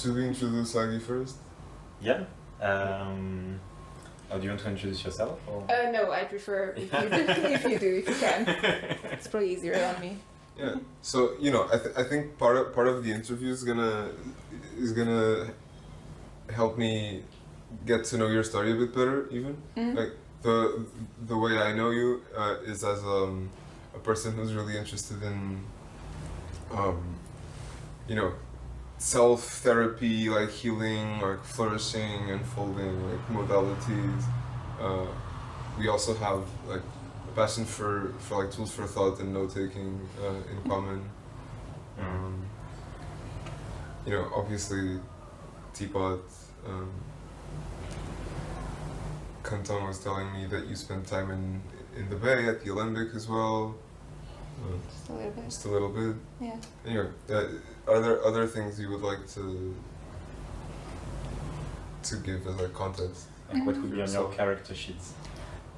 Should we introduce Agi first? Yeah. Do you want to introduce yourself? Or? No, I prefer if you do, if you can. It's probably easier on me. Yeah. So I think part of the interview is gonna help me get to know your story a bit better. Even like the way I know you is as a person who's really interested in self-therapy, like healing, like flourishing, unfolding, like modalities. We also have like a passion for like tools for thought and note-taking in common. Obviously, Teapot. Kanton was telling me that you spent time in the Bay at the Olympic as well. Just a little bit. Just a little bit. Yeah. Anyway, are there other things you would like to give as like context? Like what would be on your character sheets?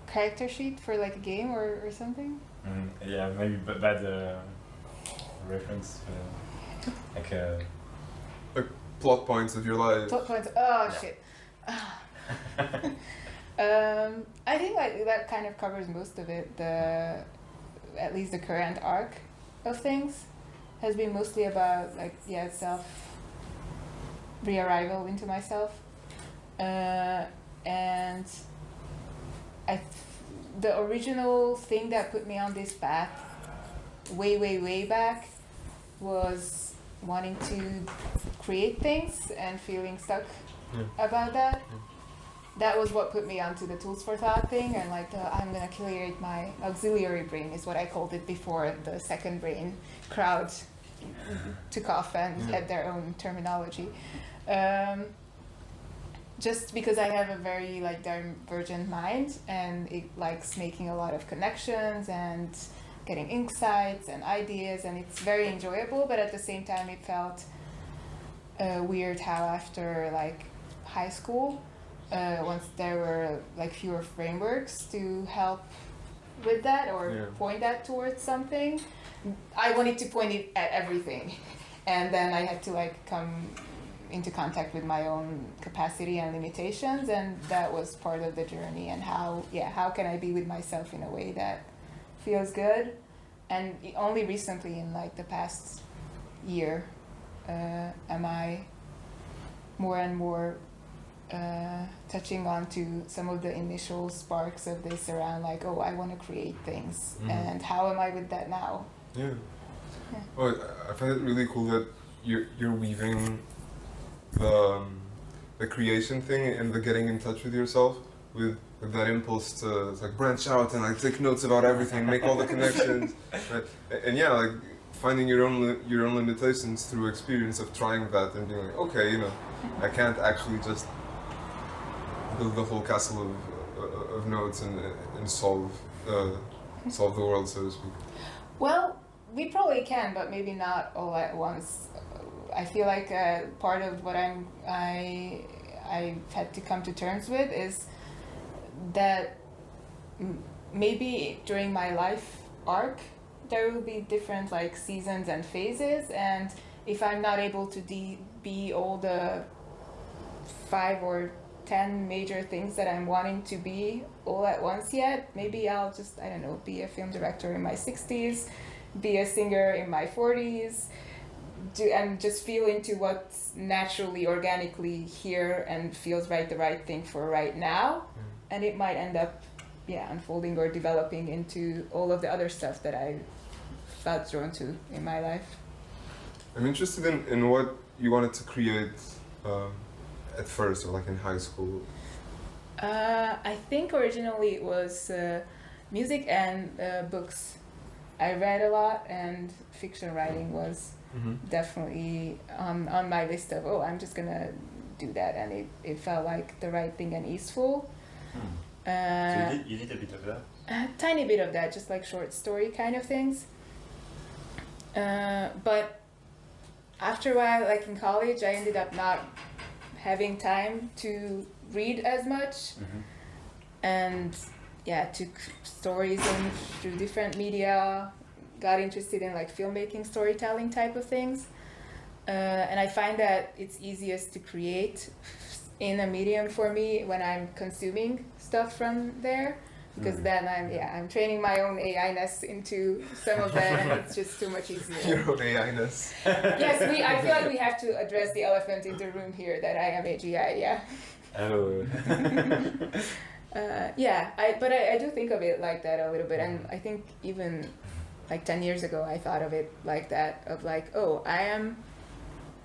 Character sheet for like a game or something? Yeah, maybe bad reference. Like plot points of your life. Plot points. Oh yeah. Shit. I think like that kind of covers most of it. At least the current arc of things has been mostly about like self re-arrival into myself, and the original thing that put me on this path way back was wanting to create things and feeling stuck about that. That was what put me onto the tools for thought thing, and like I'm gonna create my auxiliary brain is what I called it before the second brain crowd took off and had their own terminology. Just because I have a very like divergent mind, and it likes making a lot of connections and getting insights and ideas, and it's very enjoyable, but at the same time it felt weird how after like high school, once there were like fewer frameworks to help with that or point that towards something, I wanted to point it at everything, and then I had to like come into contact with my own capacity and limitations, and that was part of the journey. And how can I be with myself in a way that feels good? And only recently, in like the past year, am I more and more touching on to some of the initial sparks of this around like, oh, I want to create things, and how am I with that now? Well, I find it really cool that you're weaving the creation thing and the getting in touch with yourself with that impulse to like branch out and like take notes about everything, make all the connections, right? And like finding your own limitations through experience of trying that and being like, okay, I can't actually just build the whole castle of notes and solve the world, so to speak. Well, we probably can, but maybe not all at once. I feel like part of what I've had to come to terms with is that maybe during my life arc there will be different like seasons and phases, and if I'm not able to be all the 5 or 10 major things that I'm wanting to be all at once yet, maybe I'll just, I don't know, be a film director in my 60s, be a singer in my 40s, and just feel into what's naturally, organically here and feels the right thing for right now. And it might end up unfolding or developing into all of the other stuff that I felt drawn to in my life. I'm interested in what you wanted to create at first, or like in high school. I think originally it was music and books. I read a lot, and fiction writing was definitely on my list of, I'm just gonna do that, and it felt like the right thing and easeful. So you did a bit of that? A tiny bit of that, just like short story kind of things. But after a while, like in college, I ended up not having time to read as much, and took stories in through different media, got interested in like filmmaking, storytelling type of things, And I find that it's easiest to create in a medium for me when I'm consuming stuff from there, because then I'm training my own AI-ness into some of that, and it's just too much easier. Your own AI-ness. Yes, I feel like we have to address the elephant in the room here, that I am AGI, yeah. Oh. But I do think of it like that a little bit, and I think even like 10 years ago I thought of it like that, of like, oh, I am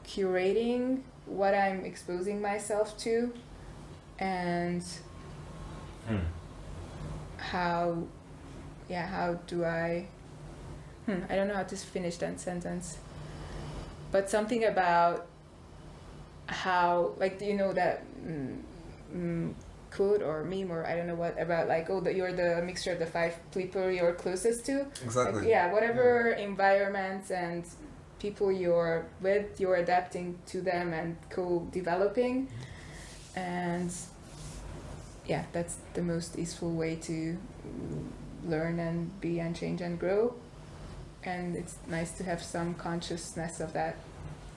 curating what I'm exposing myself to, and how do I don't know how to finish that sentence, but something about how, like, you know, that quote or meme or I don't know what, about like, oh, that you're the mixture of the 5 people you're closest to. Exactly. Like, whatever environments and people you're with, you're adapting to them and co-developing, and that's the most useful way to learn and be and change and grow, and it's nice to have some consciousness of that.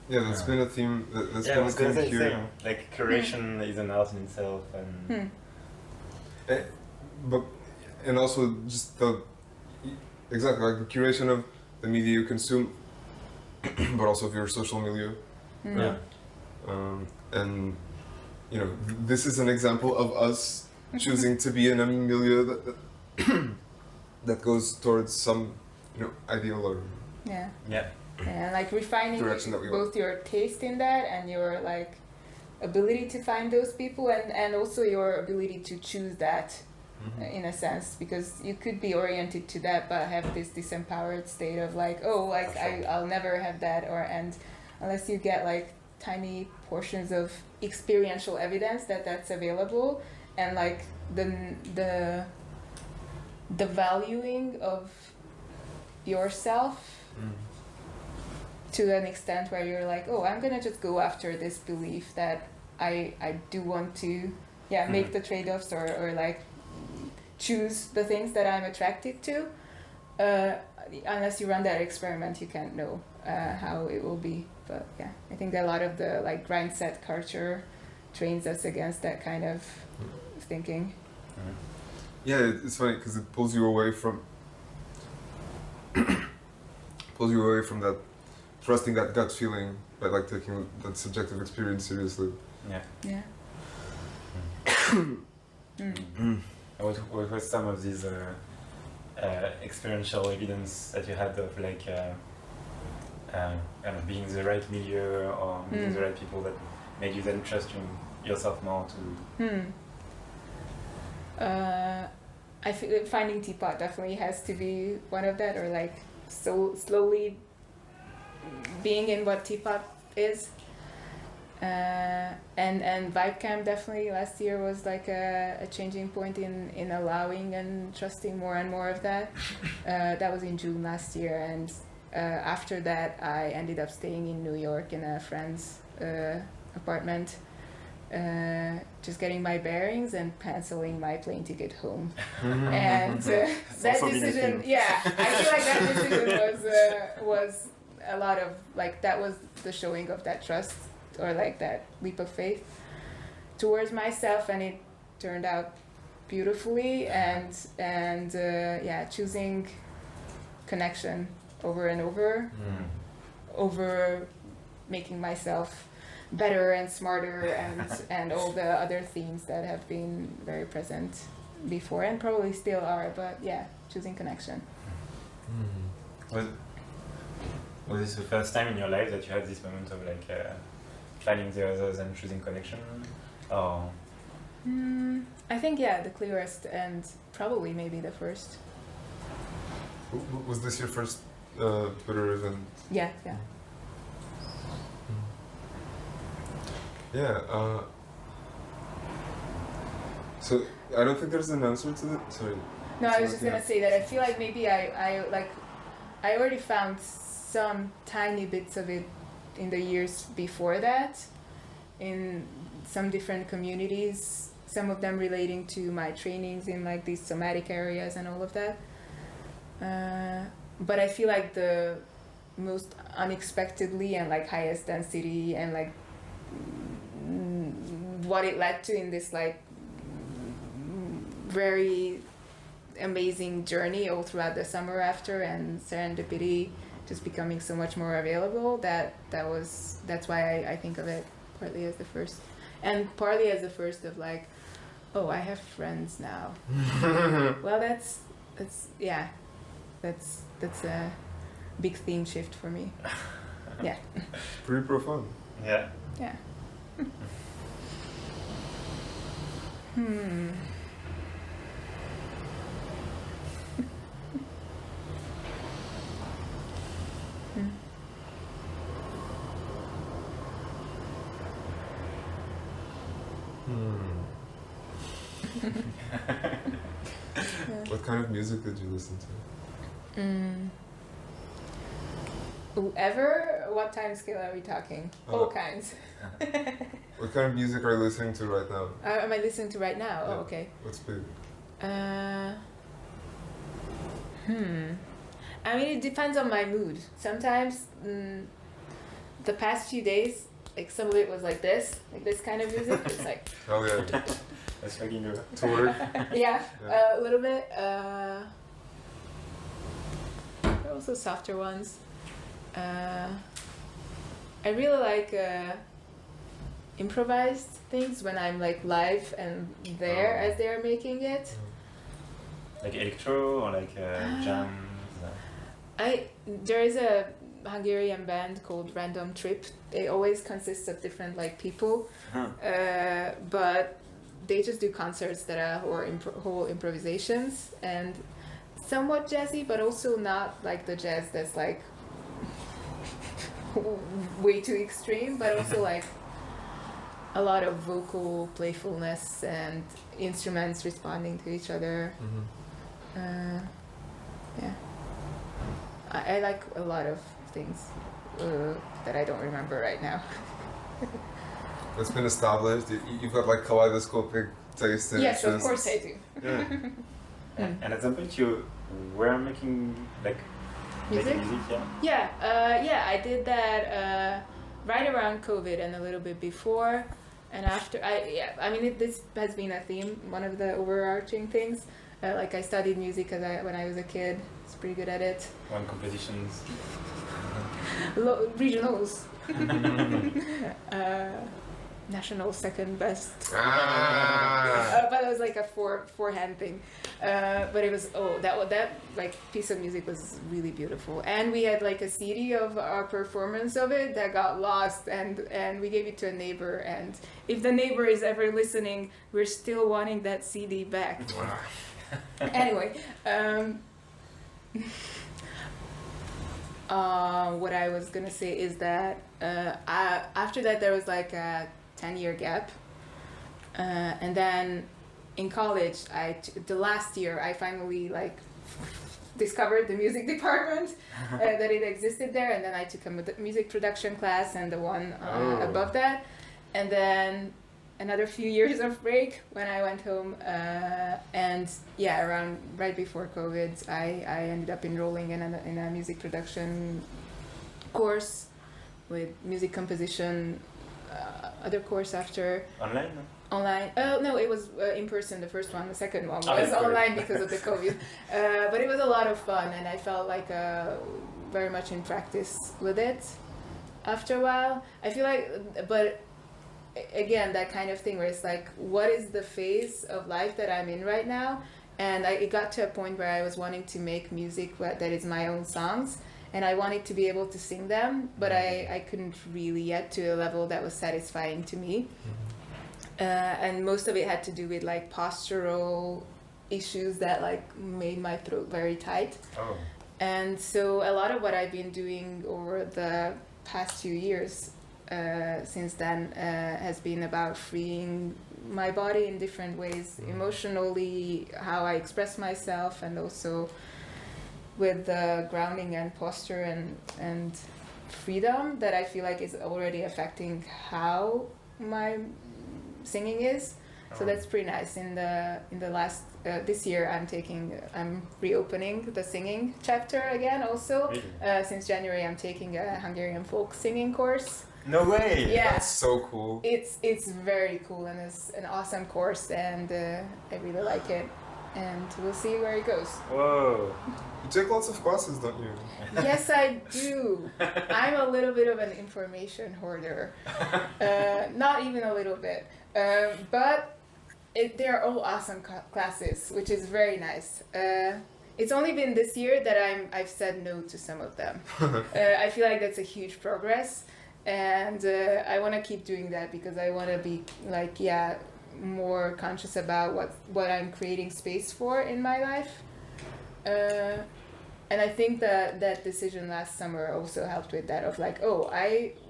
Yeah, that's been a theme. That's been a theme here. Same. Like curation is an art in itself, and but and also just exactly like the curation of the media you consume, but also of your social milieu. yeah. And you know, this is an example of us choosing to be in a milieu that that goes towards some, you know, ideal or and like refining direction that we both your taste in that and your like ability to find those people, and also your ability to choose that in a sense, because you could be oriented to that but have this disempowered state of like, oh, like I'll never have that, or and unless you get like tiny portions of experiential evidence that that's available, and like the valuing of yourself to an extent where you're like, oh, I'm gonna just go after this belief that I do want to make the trade-offs or like choose the things that I'm attracted to. Unless you run that experiment, you can't know how it will be. But I think a lot of the like grind set culture trains us against that kind of thinking. Yeah, it's funny because it pulls you away from that, trusting that gut feeling by like taking that subjective experience seriously. What was some of these experiential evidence that you had of like kind of being the right milieu or meeting the right people that made you then trust yourself more to? I feel finding Teapot definitely has to be one of that, or like so slowly being in what Teapot is. And Vibe Camp definitely last year was like a changing point in allowing and trusting more and more of that. That was in June last year, and after that I ended up staying in New York in a friend's apartment, just getting my bearings and canceling my plane ticket home. And that decision, I feel like that decision was a lot of like, that was the showing of that trust, or like that leap of faith towards myself, and it turned out beautifully, and choosing connection over and over making myself better and smarter, and all the other themes that have been very present before and probably still are, but choosing connection. Was this the first time in your life that you had this moment of like finding the others and choosing connection? Or I think the clearest, and probably maybe the first. Was this your first Twitter event? Yeah. So I don't think there's an answer to that. Sorry. No, I was just gonna say that I feel like maybe I already found some tiny bits of it in the years before that, in some different communities, some of them relating to my trainings in like these somatic areas and all of that. But I feel like the most unexpectedly and like highest density, and like what it led to in this like very amazing journey all throughout the summer after, and serendipity just becoming so much more available, that's why I think of it partly as the first, and partly as the first of like, oh, I have friends now. Well, that's a big theme shift for me. Yeah. Pretty profound. Yeah. Yeah. What kind of music did you listen to? Whoever, what time scale are we talking? All kinds. What kind of music are you listening to right now? Am I listening to right now? Yeah. Oh, okay. What's big? I mean, it depends on my mood. Sometimes, the past few days, like some of it was like this kind of music. It's like, Oh yeah. That's fucking good. To work. yeah, Yeah. a little bit. There are also softer ones. I really like improvised things when I'm like live and there as they're making it. Like electro or like jams? There is a Hungarian band called Random Trip. They always consist of different like people, but they just do concerts that are whole improvisations, and somewhat jazzy, but also not like the jazz that's like way too extreme, but also like a lot of vocal playfulness and instruments responding to each other. Yeah, I like a lot of things that I don't remember right now. It's been established. You've got like kaleidoscopic taste in Yes, of just- course I do. Yeah. And at some point you were making like Music? making music, yeah? Yeah, I did that right around COVID and a little bit before and after. I mean, this has been a theme, one of the overarching things. Like I studied music when I was a kid. I was pretty good at it. Won competitions. Regionals. National second best. But it was like a forehand thing. But it was that like piece of music was really beautiful, and we had like a CD of our performance of it that got lost, and we gave it to a neighbor. And if the neighbor is ever listening, we're still wanting that CD back. Anyway, what I was gonna say is that after that there was like a 10-year gap, and then in college the last year I finally like discovered the music department, that it existed there, and then I took a music production class and the one above that, and then another few years of break when I went home, and yeah, around right before COVID I ended up enrolling in a music production course with music composition, other course after. Online? Online. Oh no, it was in person. The first one. The second one Oh, was that's online great. because of the COVID. But it was a lot of fun, and I felt like very much in practice with it. After a while, I feel like, but again, that kind of thing where it's like, what is the phase of life that I'm in right now? And it got to a point where I was wanting to make music that is my own songs, and I wanted to be able to sing them, but I couldn't really yet to a level that was satisfying to me. And most of it had to do with like postural issues that like made my throat very tight. Oh. And so a lot of what I've been doing over the past few years since then has been about freeing my body in different ways, emotionally, how I express myself, and also with the grounding and posture and freedom that I feel like is already affecting how my singing is. So that's pretty nice. In the last this year, I'm reopening the singing chapter again. Also, Really? since January, I'm taking a Hungarian folk singing course. No way! Yeah, That's so cool. it's very cool and it's an awesome course, and I really like it. And we'll see where it goes. Whoa! You take lots of classes, don't you? Yes, I do. I'm a little bit of an information hoarder. Not even a little bit. But they're all awesome classes, which is very nice. It's only been this year that I've said no to some of them. I feel like that's a huge progress, and I want to keep doing that because I want to be like, more conscious about what I'm creating space for in my life. And I think that decision last summer also helped with that, of like,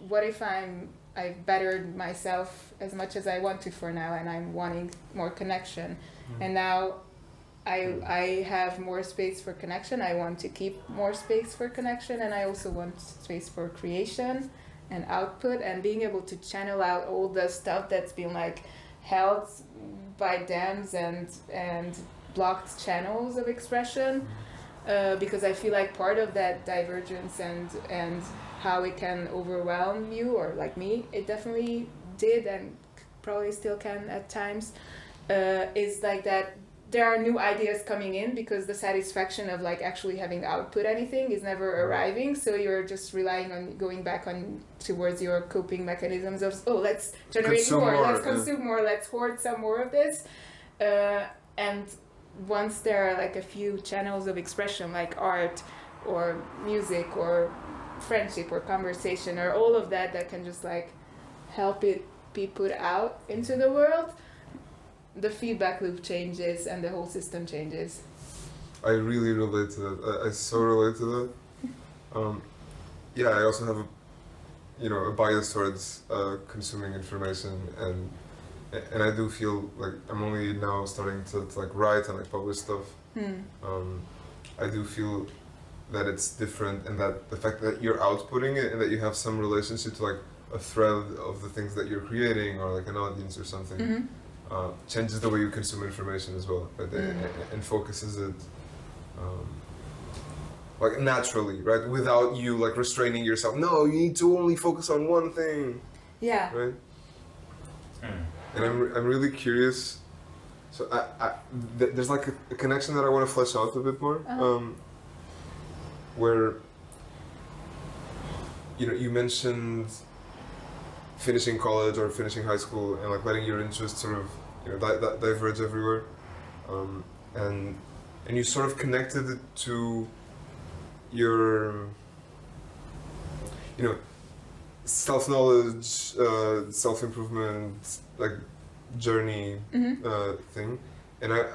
what if I've bettered myself as much as I want to for now, and I'm wanting more connection. And now I have more space for connection. I want to keep more space for connection, and I also want space for creation and output, and being able to channel out all the stuff that's been like held by dams and blocked channels of expression, because I feel like part of that divergence and how it can overwhelm you, or like me, it definitely did and probably still can at times, is like that there are new ideas coming in, because the satisfaction of like actually having output anything is never arriving, so you're just relying on going back on towards your coping mechanisms of let's generate Consume more, more, let's consume more, let's hoard some more of this, and once there are like a few channels of expression like art or music or friendship or conversation or all of that can just like help it be put out into the world, the feedback loop changes and the whole system changes. I really relate to that. I so relate to that. I also have a bias towards consuming information, and I do feel like I'm only now starting to like write and like publish stuff. I do feel that it's different, and that the fact that you're outputting it and that you have some relationship to like a thread of the things that you're creating, or like an audience or something, changes the way you consume information as well, right? And focuses it like naturally, right? Without you like restraining yourself. No, you need to only focus on one thing. Yeah. Right. And I'm really curious. So there's like a connection that I want to flesh out a bit more, where you mentioned finishing college or finishing high school and like letting your interests sort of diverge everywhere, and you sort of connected it to your self-knowledge, self-improvement, like journey thing, and I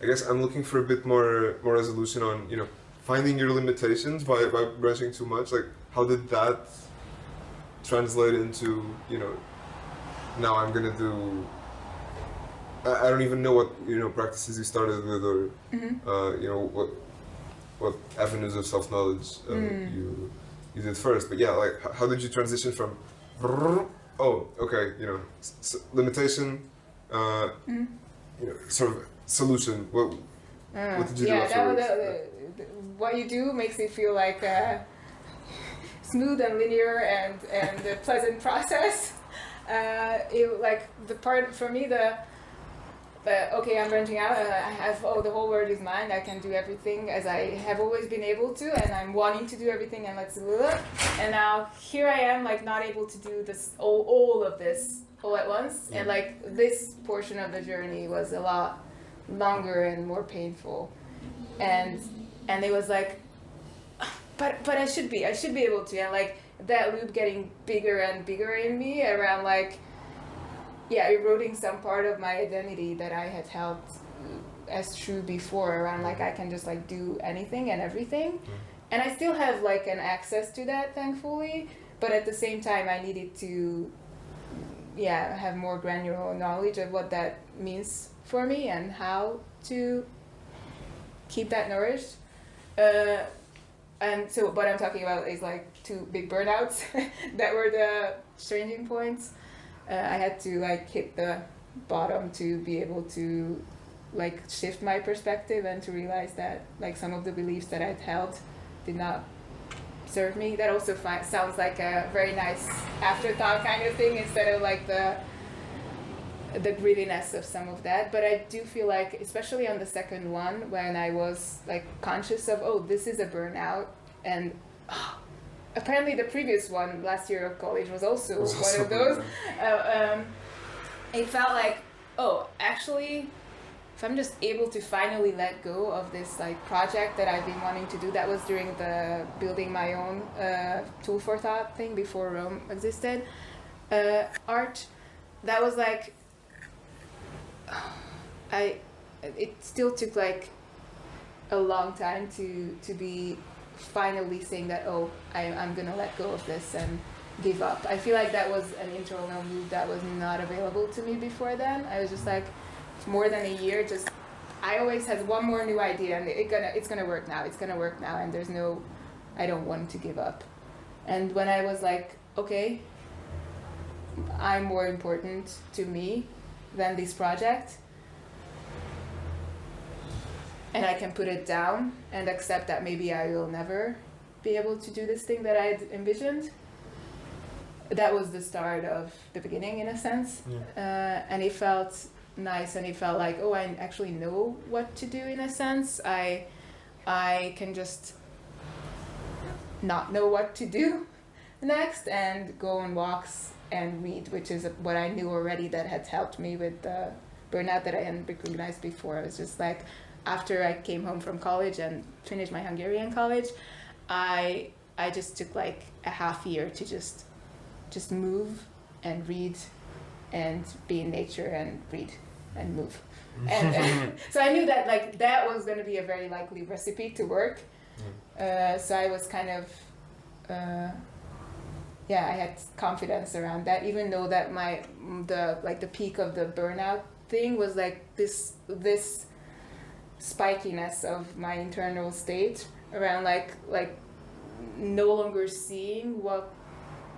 guess I'm looking for a bit more resolution on finding your limitations by branching too much. Like, how did that translate into now I'm gonna do. I don't even know what practices you started with, or what avenues of self-knowledge you did first. But yeah, like how did you transition from limitation, sort of solution. What did you do afterwards? What you do makes it feel like a smooth and linear and a pleasant process. The part for me, I'm branching out and I have the whole world is mine. I can do everything as I have always been able to, and I'm wanting to do everything, and let's do it. And now here I am, like not able to do this all of this all at once, and like this portion of the journey was a lot longer and more painful, and it was like, but I should be able to, and like that loop getting bigger and bigger in me around like. Yeah, eroding some part of my identity that I had held as true before, around like I can just like do anything and everything. And I still have like an access to that, thankfully, but at the same time I needed to have more granular knowledge of what that means for me and how to keep that nourished. And so what I'm talking about is like 2 big burnouts that were the changing points. I had to like hit the bottom to be able to like shift my perspective and to realize that like some of the beliefs that I'd held did not serve me. That also sounds like a very nice afterthought kind of thing instead of like the grittiness of some of that. But I do feel like, especially on the second one, when I was like conscious of, oh, this is a burnout, and apparently the previous one last year of college was also one of those. It felt like, oh, actually, if I'm just able to finally let go of this like project that I've been wanting to do, that was during the building my own tool for thought thing before Rome existed, art. That was like, it still took like a long time to be finally saying that, oh, I'm gonna let go of this and give up. I feel like that was an internal move that was not available to me before then. I was just like, more than a year, just I always had one more new idea, and it's gonna work now, and there's no, I don't want to give up. And when I was like, okay, I'm more important to me than this project, and I can put it down and accept that maybe I will never be able to do this thing that I'd envisioned. That was the start of the beginning, in a sense. And it felt nice, and it felt like, oh, I actually know what to do, in a sense. I can just not know what to do next and go on walks and read, which is what I knew already that had helped me with the burnout that I hadn't recognized before. It was just like, after I came home from college and finished my Hungarian college, I just took like a half year to just move and read and be in nature and read and move. And so I knew that like that was going to be a very likely recipe to work. So I was kind of, I had confidence around that, even though that the peak of the burnout thing was like this spikiness of my internal state around like no longer seeing what,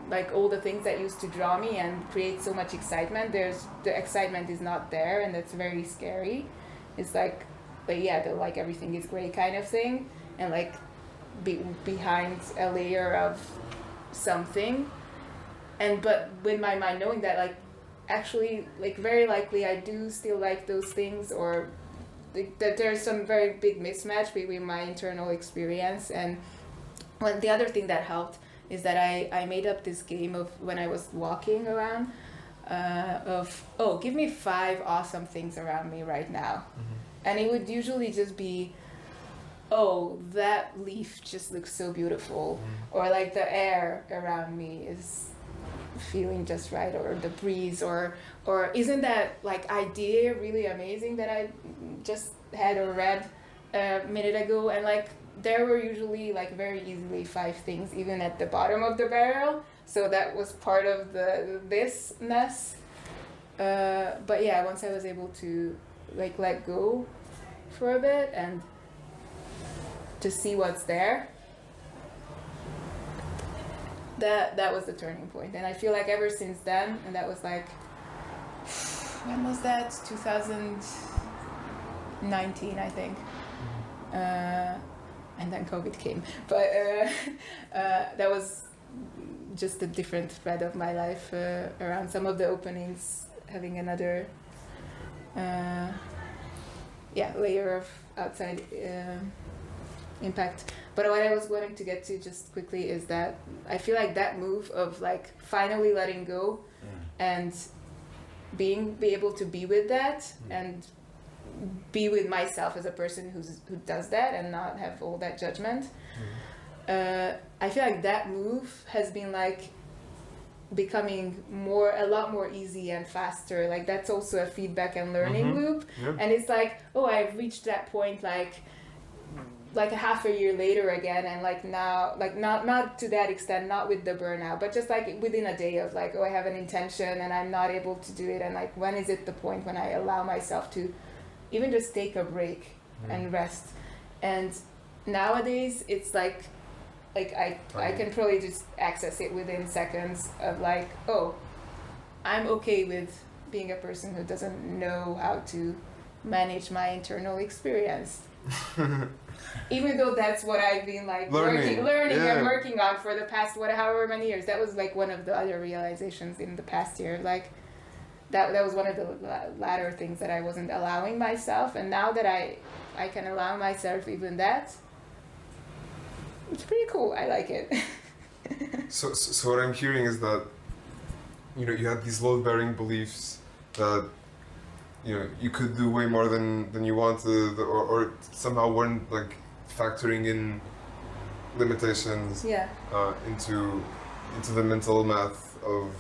like all the things that used to draw me and create so much excitement. The excitement is not there, and that's very scary. It's like, but yeah, the like everything is great kind of thing, and like behind a layer of something. And but with my mind knowing that like actually like very likely I do still like those things, or that there's some very big mismatch between my internal experience. And the other thing that helped is that I made up this game of, when I was walking around, give me 5 awesome things around me right now. And it would usually just be, oh, that leaf just looks so beautiful, or like the air around me is feeling just right, or the breeze, or isn't that like idea really amazing that I just had or read a minute ago. And like there were usually like very easily 5 things even at the bottom of the barrel, so that was part of the thisness. But yeah, once I was able to like let go for a bit and to see what's there, that was the turning point. And I feel like ever since then, and that was like, when was that? 2019, I think. And then COVID came. But that was just a different thread of my life around some of the openings, having another layer of outside impact. But what I was wanting to get to just quickly is that I feel like that move of like finally letting go and be able to be with that and be with myself as a person who does that and not have all that judgment. I feel like that move has been like becoming a lot more easy and faster. Like that's also a feedback and learning loop. And it's like, oh, I've reached that point like a half a year later again, and like now, like not to that extent, not with the burnout, but just like within a day of like, oh, I have an intention and I'm not able to do it, and like when is it the point when I allow myself to even just take a break and rest. And nowadays it's like I can probably just access it within seconds of like, oh, I'm okay with being a person who doesn't know how to manage my internal experience. Even though that's what I've been like learning yeah. and working on for the past however many years. That was like one of the other realizations in the past year. Like that was one of the latter things that I wasn't allowing myself, and now that I can allow myself even that, it's pretty cool. I like it. So what I'm hearing is that, you know, you had these load-bearing beliefs that, you know, you could do way more than you wanted, or somehow weren't like factoring in limitations Yeah. Into the mental math of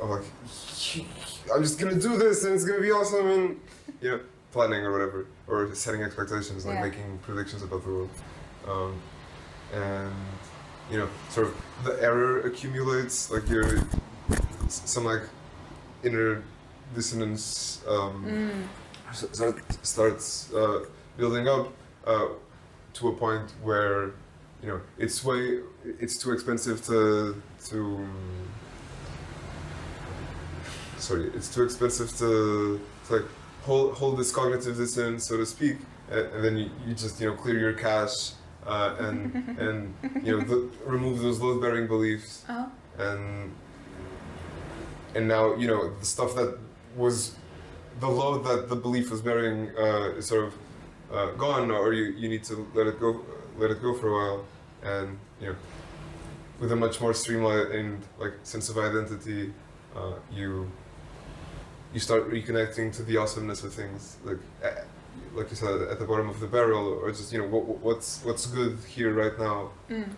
like, I'm just gonna do this and it's gonna be awesome, and you know, planning or whatever, or setting expectations, like Yeah. making predictions about the world, and you know, sort of the error accumulates, like you're some like inner dissonance starts building up to a point where, you know, it's too expensive to like hold this cognitive dissonance, so to speak, and then you just, you know, clear your cache and you know, remove those load-bearing beliefs, and now, you know, the stuff that was the load that the belief was bearing is sort of gone, or you need to let it go for a while, and you know, with a much more streamlined like sense of identity, you start reconnecting to the awesomeness of things, like you said, at the bottom of the barrel, or just, you know, what's good here right now, and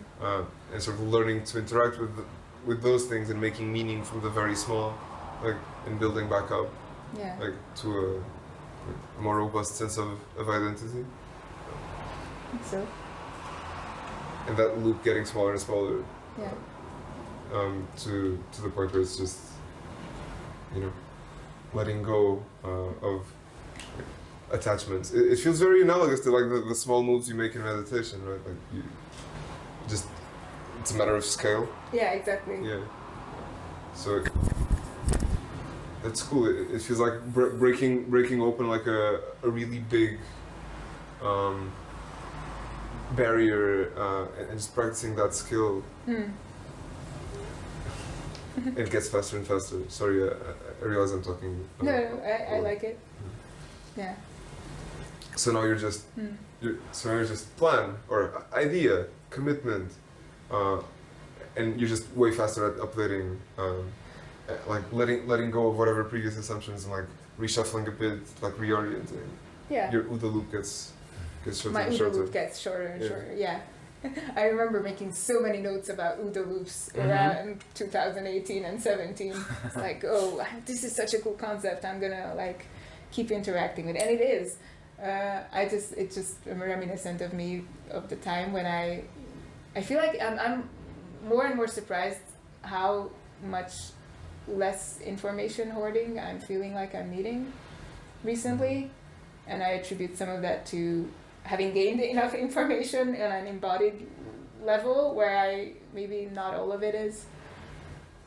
sort of learning to interact with those things and making meaning from the very small, like, and building back up, Yeah. like to a more robust sense of identity, So. and that loop getting smaller and smaller, Yeah. to the point where it's just, you know, letting go of attachments. It feels very analogous to like the small moves you make in meditation, right? Like you just, it's a matter of scale. Yeah, exactly. Yeah. So that's cool. It feels like breaking open like a really big barrier, and just practicing that skill. It gets faster and faster. Sorry, I realize I'm talking. No, I like it. Yeah. So now you're just plan or idea, commitment, and you're just way faster at updating, like letting go of whatever previous assumptions and like reshuffling a bit, like reorienting. Yeah. Your OODA loop gets shorter My and OODA shorter. loop gets shorter and Yeah. shorter. Yeah. I remember making so many notes about OODA loops around 2018 and 17. It's like, oh, this is such a cool concept. I'm gonna like keep interacting with it, and it is. It's just reminiscent of me of the time when I feel like I'm more and more surprised how much less information hoarding I'm feeling like I'm needing recently, and I attribute some of that to having gained enough information on an embodied level where I maybe not all of it is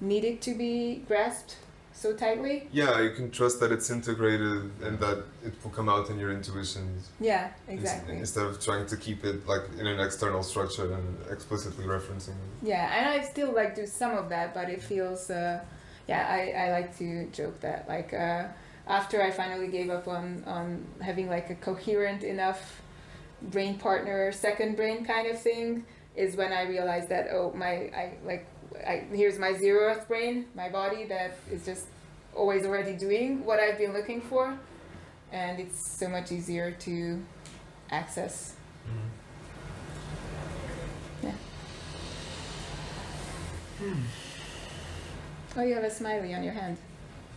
needed to be grasped so tightly. Yeah, you can trust that it's integrated and that it will come out in your intuitions. Yeah, exactly. Instead of trying to keep it like in an external structure and explicitly referencing it. Yeah, and I still like do some of that, but it feels, I like to joke that like after I finally gave up on having like a coherent enough brain partner, second brain kind of thing, is when I realized that, oh, here's my 0th brain, my body that is just always already doing what I've been looking for, and it's so much easier to access. Yeah. Oh, you have a smiley on your hand.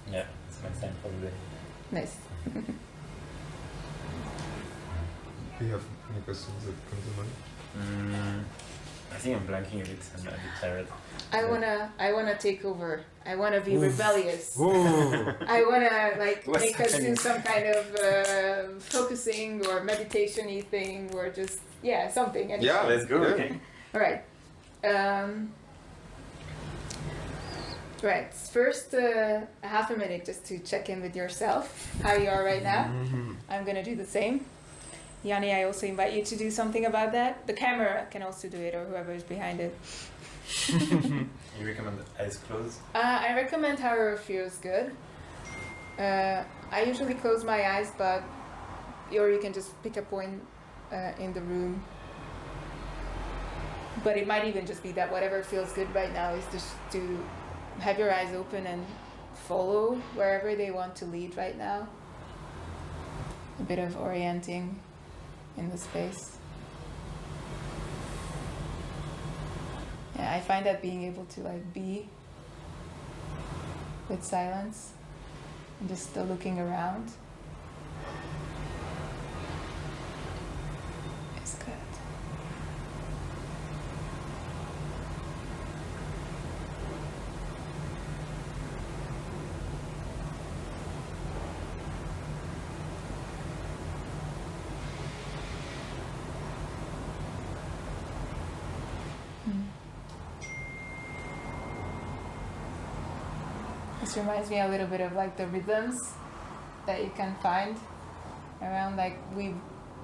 Yeah, it's my sign for the day. Nice. Do you have any questions that come to mind? I think I'm blanking a bit. I'm a bit tired. I wanna take over. I wanna be rebellious. Whoa! I wanna like What's make us do happening? some kind of focusing or meditation-y thing, or just something. Anything. Yeah, Let's go. Yeah. Okay. All right. Right. First, half a minute just to check in with yourself, how you are right now. I'm gonna do the same. Yanni, I also invite you to do something about that. The camera can also do it, or whoever is behind it. You recommend eyes closed? I recommend however feels good. I usually close my eyes, or you can just pick a point in the room. But it might even just be that whatever feels good right now is just to have your eyes open and follow wherever they want to lead right now. A bit of orienting in the space. Yeah, I find that being able to like be with silence and just still looking around is good. This reminds me a little bit of like the rhythms that you can find around, like we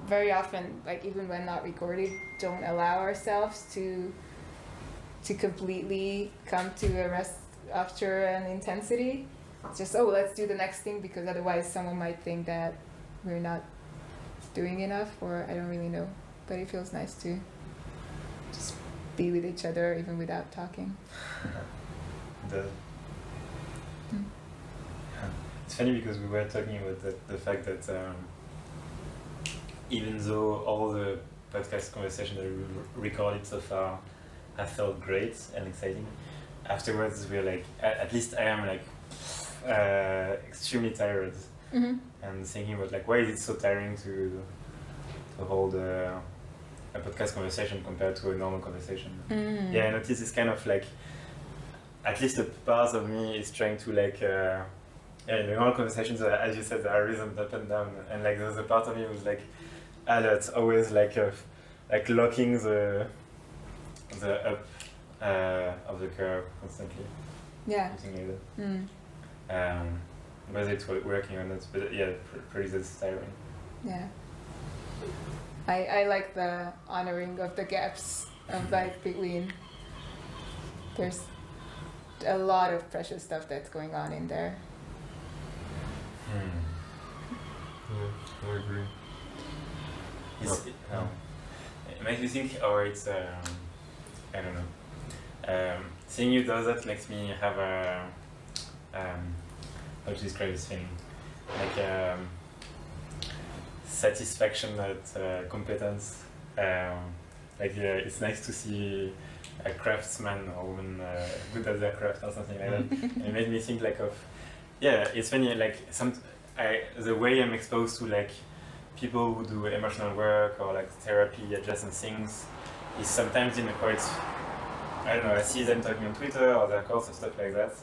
very often, like even when not recorded, don't allow ourselves to completely come to a rest after an intensity. It's just, oh, let's do the next thing, because otherwise someone might think that we're not doing enough, or I don't really know. But it feels nice to just be with each other even without talking. It's funny because we were talking about the fact that even though all the podcast conversations that we recorded so far have felt great and exciting, afterwards we're like, at least I am like extremely tired. And thinking about like, why is it so tiring to hold a podcast conversation compared to a normal conversation? Yeah, I notice it's kind of like, at least a part of me is trying to like, in the normal conversations, as you said, there are rhythms up and down, and like there's a part of me who's like alert, always like locking the up of the curve constantly. Yeah. Something like that. Whether it's working or not, but yeah, pretty tiring. Yeah. I like the honoring of the gaps of like between. There's a lot of precious stuff that's going on in there. Yeah, I agree. It makes me think, or it's I don't know. Seeing you do that makes me have a how to describe this feeling, like satisfaction at competence. It's nice to see a craftsman or woman good at their craft or something like that. And it made me think like of, yeah, it's funny, like the way I'm exposed to like people who do emotional work or like therapy adjacent things is sometimes in a quite, I don't know, I see them talking on Twitter or their course or stuff like that.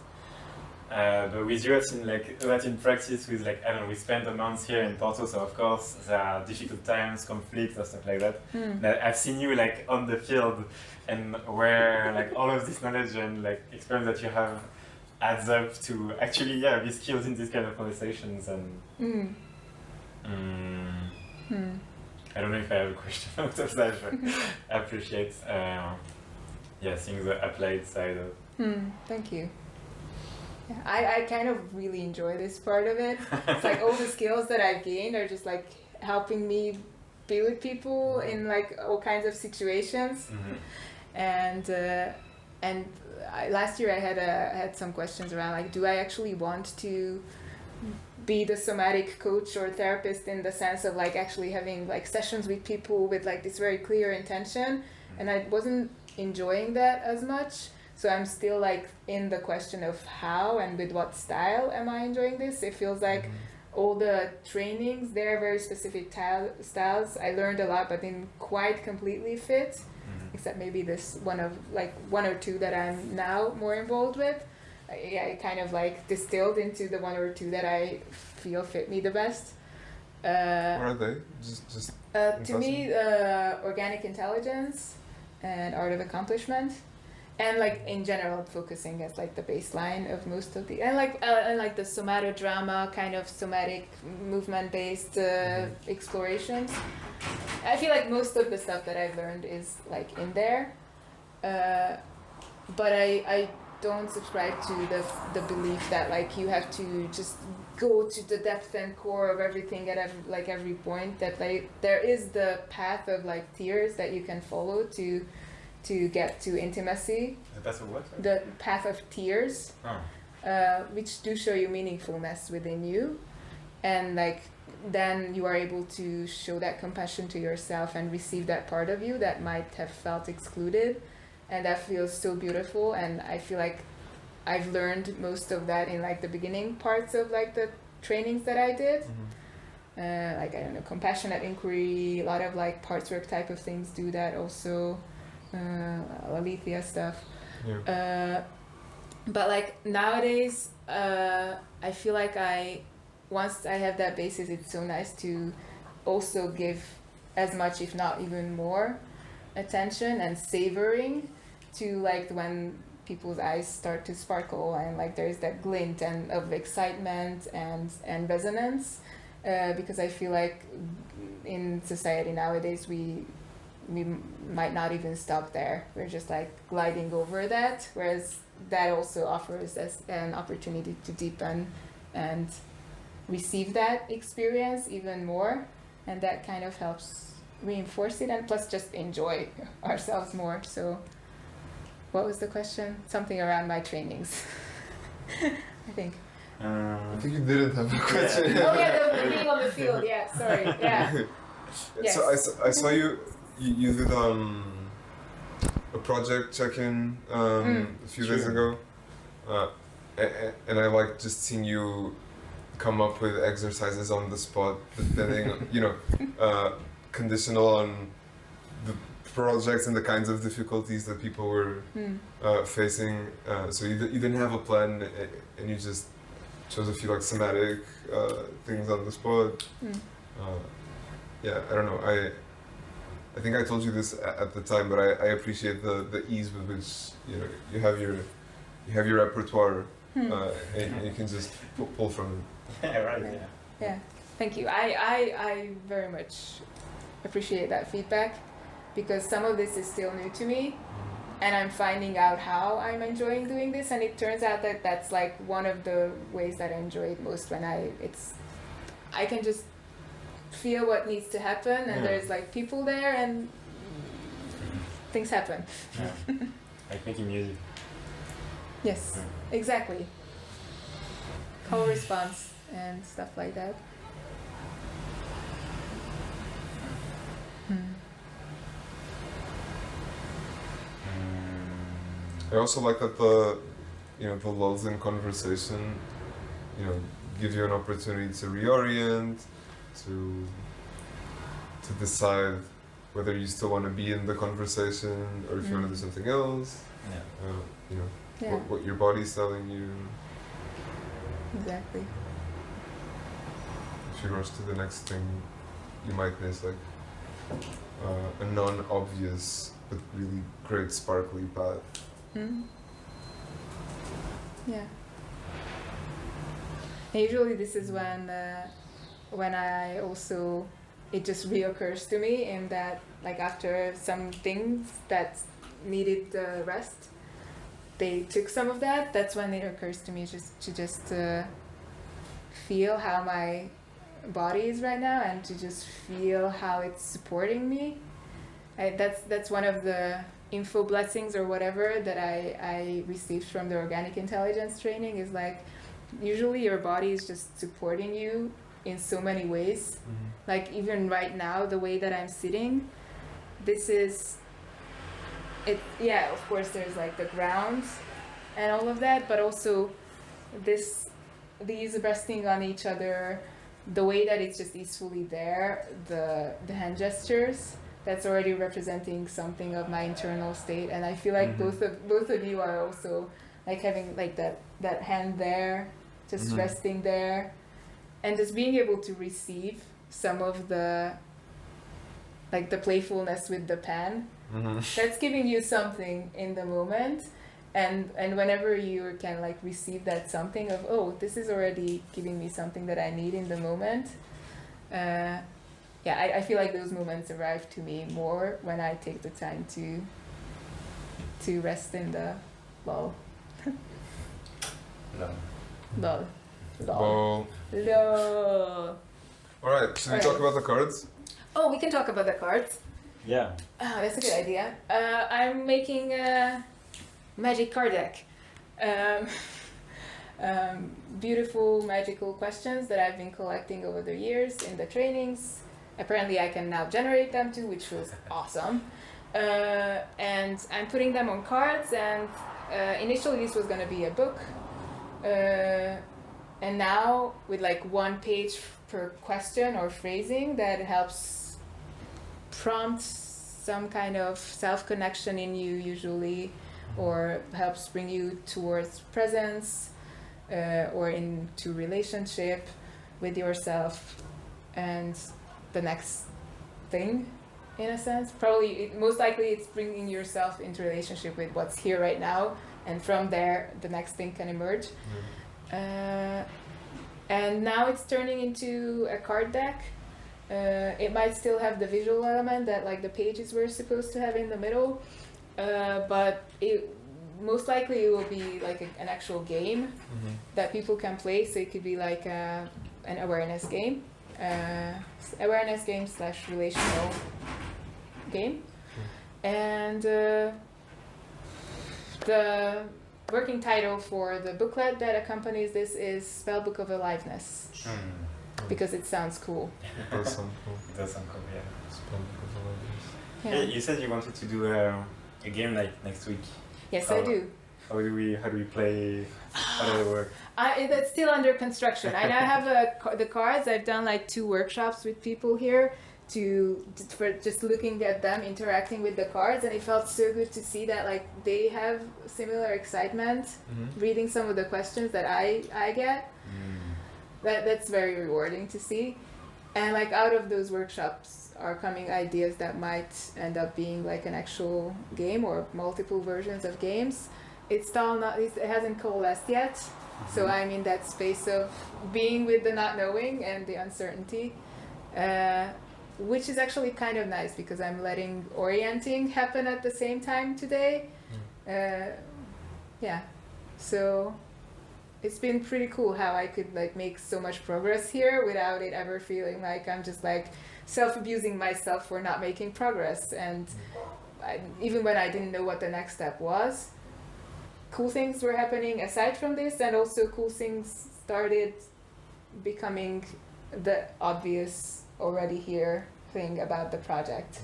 But with you, I've seen like that in practice with like, I don't know, we spent a month here in Porto, so of course there are difficult times, conflicts or stuff like that. I've seen you like on the field and where like all of this knowledge and like experience that you have adds up to actually, yeah, be skills in these kind of conversations. And I don't know if I have a question out of that, but I appreciate seeing the applied side of. Thank you. Yeah, I kind of really enjoy this part of it. It's like all the skills that I've gained are just like helping me be with people in like all kinds of situations. And last year I had some questions around like, do I actually want to be the somatic coach or therapist in the sense of like actually having like sessions with people with like this very clear intention, and I wasn't enjoying that as much. So I'm still like in the question of how and with what style am I enjoying this. It feels like all the trainings, they're very specific styles. I learned a lot but didn't quite completely fit, except maybe this one or two that I'm now more involved with. I kind of like distilled into the one or two that I feel fit me the best. What are they? Just to me, organic intelligence and art of accomplishment. and like in general focusing as like the baseline of most of the and like the somatodrama kind of somatic movement based explorations. I feel like most of the stuff that I've learned is like in there, but I don't subscribe to the belief that like you have to just go to the depth and core of everything at every point. That like there is the path of like tiers that you can follow to get to intimacy. The path of what? Sorry? The path of tiers, which do show you meaningfulness within you, and like then you are able to show that compassion to yourself and receive that part of you that might have felt excluded, and that feels so beautiful. And I feel like I've learned most of that in like the beginning parts of like the trainings that I did. Like I don't know, compassionate inquiry, a lot of like parts work type of things do that also. Alethea stuff. Yeah. But like nowadays, I feel like once I have that basis, it's so nice to also give as much, if not even more, attention and savoring to like when people's eyes start to sparkle and like there's that glint and of excitement and resonance, because I feel like in society nowadays we might not even stop there. We're just like gliding over that, whereas that also offers us an opportunity to deepen and receive that experience even more, and that kind of helps reinforce it, and plus just enjoy ourselves more. So what was the question? Something around my trainings. I think. I think you didn't have a question. Oh yeah, the being on the field. Yeah, sorry. Yeah. Yes. So I saw you did a project check-in a few days ago, and I like just seeing you come up with exercises on the spot, depending conditional on the projects and the kinds of difficulties that people were facing. So you didn't have a plan, and you just chose a few like somatic things on the spot. Yeah, I don't know. I think I told you this at the time, but I appreciate the ease with which you have your repertoire, and you can just pull from it. Yeah, right. Yeah. Yeah. Thank you. I very much appreciate that feedback, because some of this is still new to me, and I'm finding out how I'm enjoying doing this, and it turns out that that's like one of the ways that I enjoy it most, when I can just feel what needs to happen, and there's like people there and things happen. Yeah. Like making music. Yes, exactly. Call response and stuff like that. I also like that the lulls in conversation, give you an opportunity to reorient, to decide whether you still want to be in the conversation or if you want to do something else. Yeah. What your body's telling you. Exactly. If you rush to the next thing, you might miss like a non-obvious but really great sparkly path. Yeah. And usually this is when I also, it just reoccurs to me in that like after some things that needed rest, they took some of that. That's when it occurs to me to feel how my body is right now, and to just feel how it's supporting me. That's one of the info blessings or whatever that I received from the organic intelligence training, is like usually your body is just supporting you in so many ways. Like even right now, the way that I'm sitting, this is it. Yeah, of course there's like the ground and all of that, but also these resting on each other, the way that it's just easefully there, the hand gestures, that's already representing something of my internal state. And I feel like both of you are also like having like that hand there, just resting there, and just being able to receive some of the like the playfulness with the pen That's giving you something in the moment, and whenever you can like receive that something of, oh, this is already giving me something that I need in the moment. Yeah, I feel like those moments arrive to me more when I take the time to rest in the lull. No. Lull. Well, Lull. alright, should we talk about the cards? Oh, we can talk about the cards. Yeah. Oh, that's a good idea. I'm making a magic card deck. Beautiful magical questions that I've been collecting over the years in the trainings. Apparently I can now generate them too, which was awesome. And I'm putting them on cards, and initially this was going to be a book. And now with like 1 page per question or phrasing that helps prompt some kind of self-connection in you usually, or helps bring you towards presence or into relationship with yourself and the next thing, in a sense. Probably, most likely it's bringing yourself into relationship with what's here right now, and from there the next thing can emerge. And now it's turning into a card deck. It might still have the visual element that like the pages were supposed to have in the middle, but it most likely it will be like an actual game that people can play. So it could be like an awareness game, / relational game. And the working title for the booklet that accompanies this is Spellbook of Aliveness, because it sounds cool. It does sound cool. It does sound cool, yeah. Spellbook of Aliveness. Yeah. Hey, you said you wanted to do a game like next week. Yes, I do. How do we play? How does it work? That's still under construction. I now have the cards. I've done like 2 workshops with people here for just looking at them, interacting with the cards, and it felt so good to see that like they have similar excitement reading some of the questions that I get. That's very rewarding to see. And like out of those workshops are coming ideas that might end up being like an actual game or multiple versions of games. It's still not, it hasn't coalesced yet. So I'm in that space of being with the not knowing and the uncertainty, which is actually kind of nice because I'm letting orienting happen at the same time today. Yeah, so it's been pretty cool how I could like make so much progress here without it ever feeling like I'm just like self-abusing myself for not making progress. And even when I didn't know what the next step was, cool things were happening aside from this, and also cool things started becoming the obvious already here thing about the project.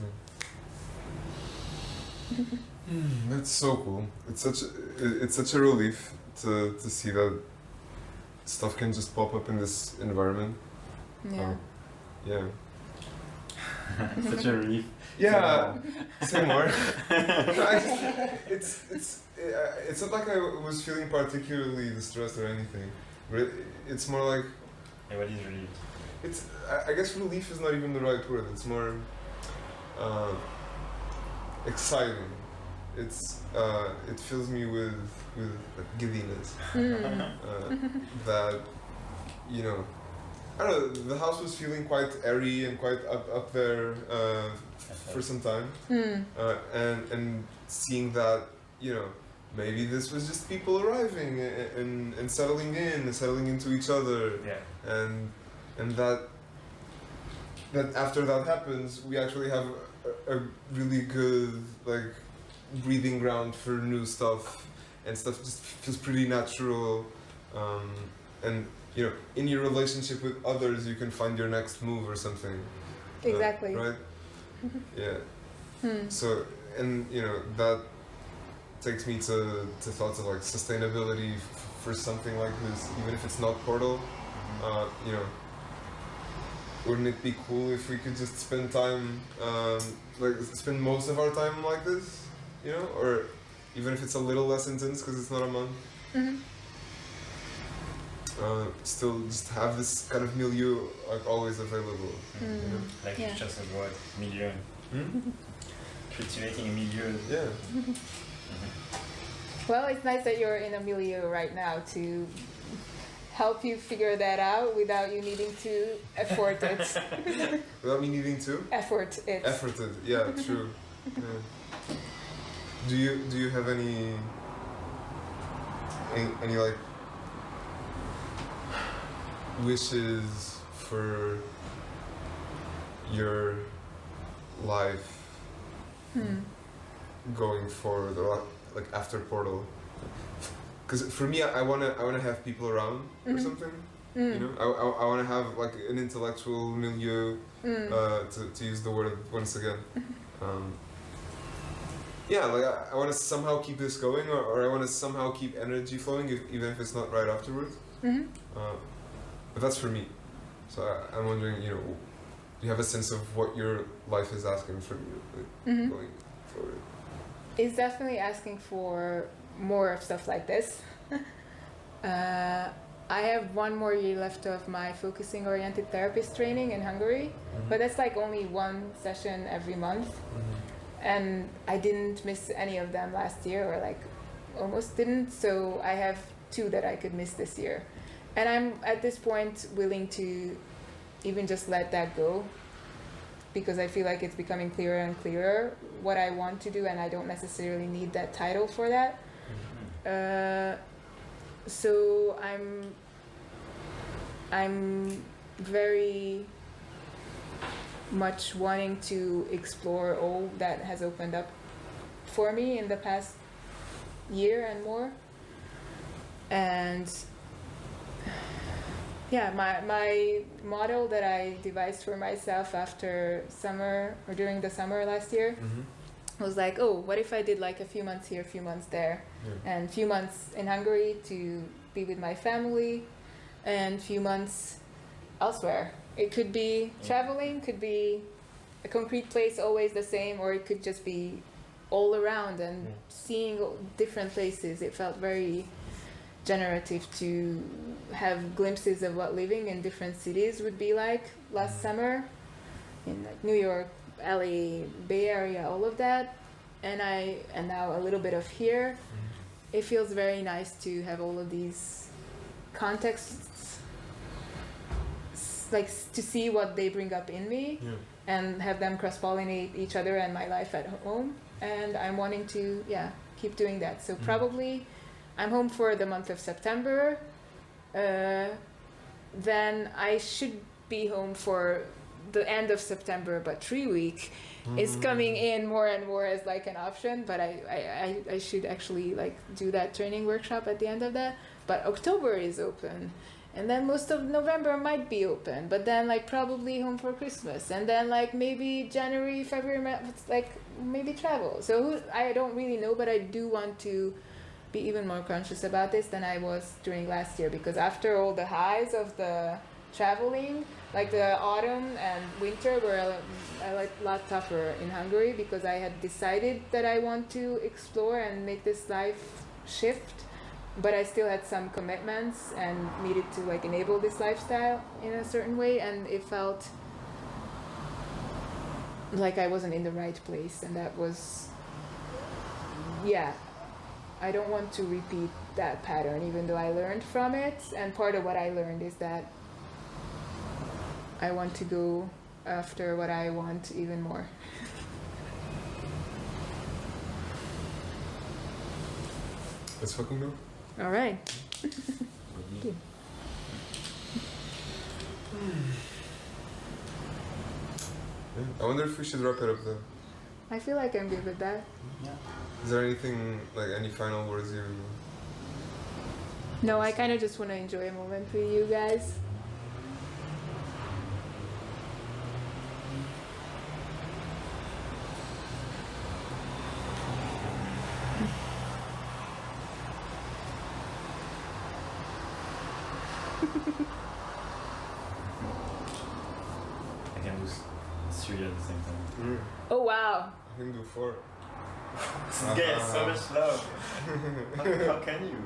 That's so cool. It's such a relief to see that stuff can just pop up in this environment. Yeah. Yeah. Such a relief. Yeah. Say more. It's not like I was feeling particularly distressed or anything. But it's more like. Yeah, what is relief? I guess relief is not even the right word. It's more exciting. It fills me with like giddiness. That, you know, I don't know. The house was feeling quite airy and quite up there for some time, and seeing that, you know, maybe this was just people arriving and settling in and settling into each other. Yeah. And that after that happens, we actually have a really good like breathing ground for new stuff, and stuff just feels pretty natural. And you know, in your relationship with others, you can find your next move or something. Exactly. Right? Yeah. So, and you know, that takes me to thoughts of like sustainability for something like this, even if it's not Portal. You know, wouldn't it be cool if we could just spend time, like spend most of our time like this, you know, or even if it's a little less intense because it's not a month. Still just have this kind of milieu like always available. You know? Like Yeah. just a word, million. cultivating a milieu. Yeah. Well, it's nice that you're in a milieu right now to help you figure that out without you needing to effort it. Without me needing to? Effort it. Efforted, yeah, true. Yeah. Do you have any like wishes for your life going forward, or like after Portal? Because for me, I wanna have people around or something. You know, I wanna have like an intellectual milieu, to use the word once again. Yeah, like I want to somehow keep this going, or I want to somehow keep energy flowing, even if it's not right afterwards. But that's for me. So I'm wondering, you know, do you have a sense of what your life is asking from you, like, going forward? It's definitely asking for more of stuff like this. I have 1 more year left of my focusing oriented therapist training in Hungary, but that's like only 1 session every month. And I didn't miss any of them last year, or like almost didn't, so I have 2 that I could miss this year. And I'm at this point willing to even just let that go, because I feel like it's becoming clearer and clearer what I want to do, and I don't necessarily need that title for that. So I'm very much wanting to explore all that has opened up for me in the past year and more. And yeah, my model that I devised for myself after summer, or during the summer last year, was like, oh, what if I did like a few months here, a few months there, and a few months in Hungary to be with my family, and a few months elsewhere. It could be traveling, could be a concrete place always the same, or it could just be all around and seeing different places. It felt very generative to have glimpses of what living in different cities would be like last summer in like New York, LA, Bay Area, all of that. And now a little bit of here. It feels very nice to have all of these contexts, like to see what they bring up in me, and have them cross-pollinate each other and my life at home. And I'm wanting to, keep doing that. So probably I'm home for the month of September. Then I should be home for the end of September, but 3 week is coming in more and more as like an option. But I should actually like do that training workshop at the end of that. But October is open, and then most of November might be open, but then like probably home for Christmas, and then like maybe January, February, like maybe travel. So I don't really know, but I do want to be even more conscious about this than I was during last year, because after all the highs of the traveling, like the autumn and winter were a lot tougher in Hungary, because I had decided that I want to explore and make this life shift, but I still had some commitments and needed to like enable this lifestyle in a certain way, and it felt like I wasn't in the right place, and that was, I don't want to repeat that pattern, even though I learned from it. And part of what I learned is that I want to go after what I want even more. Let's fucking go. All right. I wonder if we should wrap it up though. I feel like I'm good with that. Is there anything, like any final words you... No, I kind of just want to enjoy a moment with you guys. I can do 3 at the same time. Oh wow. I can do 4. Yes, so much love. How can you?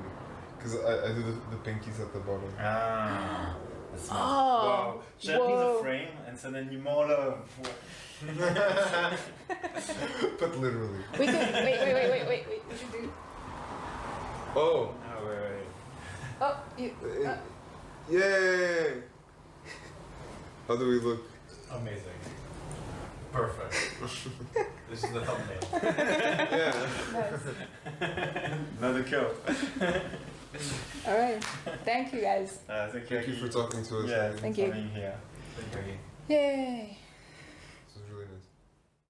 Because I do the pinkies at the bottom. Ah, that's smart. Oh, Wow. Should I put whoa. the frame and suddenly more love. But literally. We can wait. We should do. Oh. Oh, wait. Oh, you. Yay! How do we look? Amazing. Perfect. This is the thumbnail. Yeah. Nice. Another kill. All right. Thank you guys. Thank you. Thank you for talking to us. Yeah, Thank for you. being here. Thank you. Yay.